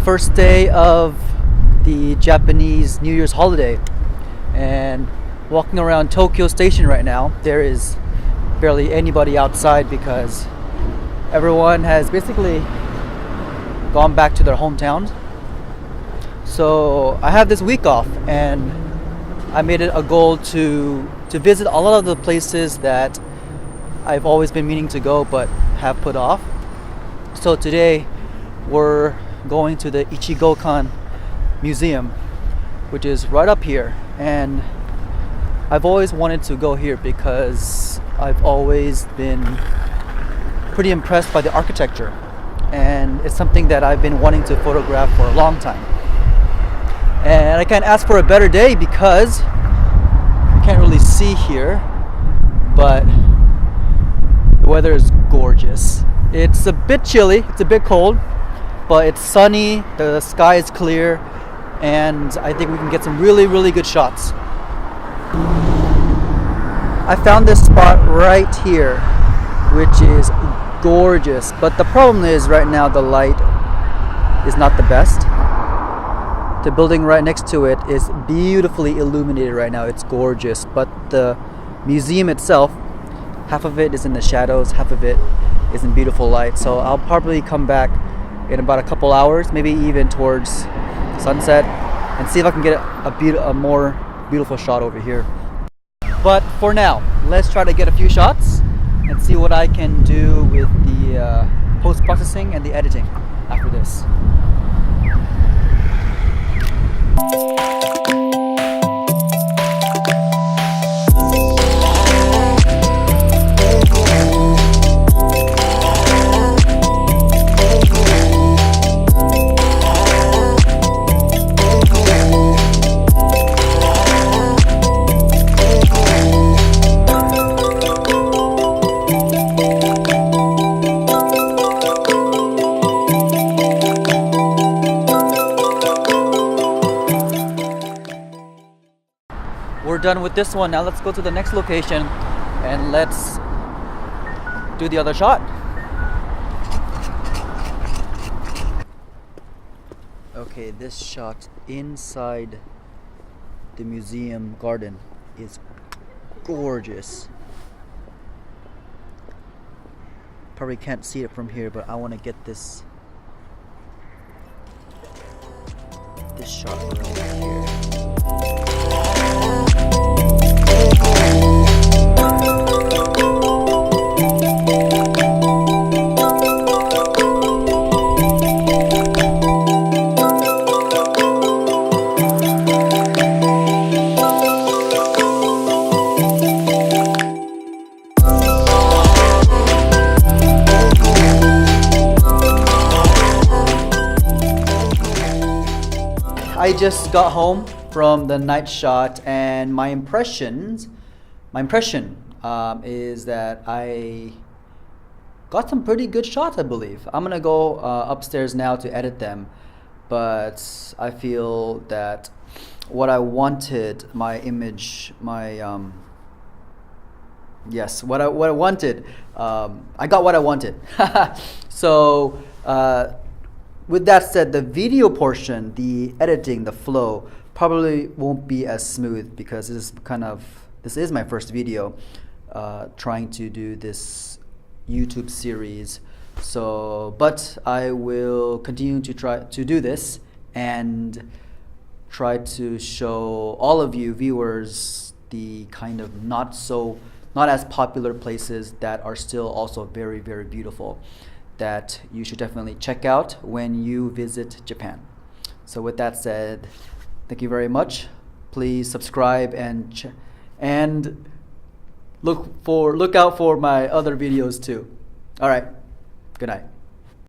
first day of the Japanese New Year's holiday, and walking around Tokyo Station right now, there is barely anybody outside because everyone has basically gone back to their hometowns. So I have this week off, and I made it a goal to visit a lot of the places that I've always been meaning to go but have put off. So today we're going to the Ichigokan Museum, which is right up here, and I've always wanted to go here because I've always been pretty impressed by the architecture, and it's something that I've been wanting to photograph for a long time. And I can't ask for a better day because I can't really see here, but the weather is gorgeous. It's a bit chilly, it's a bit cold, but it's sunny, the sky is clear, and I think we can get some really good shots. I found this spot right here, which is gorgeous, but the problem is right now the light is not the best. The building right next to it is beautifully illuminated right now. It's gorgeous, but the museum itself, half of it is in the shadows, half of it is in beautiful light. So I'll probably come back in about a couple hours, maybe even towards sunset, and see if I can get a more beautiful shot over here. But for now, let's try to get a few shots and see what I can do with the post-processing and the editing after this. We're done with this one. Now let's go to the next location and let's do the other shot. Okay, this shot inside the museum garden is gorgeous. Probably can't see it from here, but I want to get this shot right here. I just got home from the night shot, and my impression is that I got some pretty good shots, I believe. I'm gonna go upstairs now to edit them, but I feel that what I wanted, my image, what I wanted, I got what I wanted. So with that said, the video portion, the editing, the flow probably won't be as smooth because this is my first video trying to do this YouTube series. So, but I will continue to try to do this and try to show all of you viewers the kind of not as popular places that are still also very beautiful, that you should definitely check out when you visit Japan. So with that said, thank you very much. Please subscribe and look out for my other videos too. All right, good night.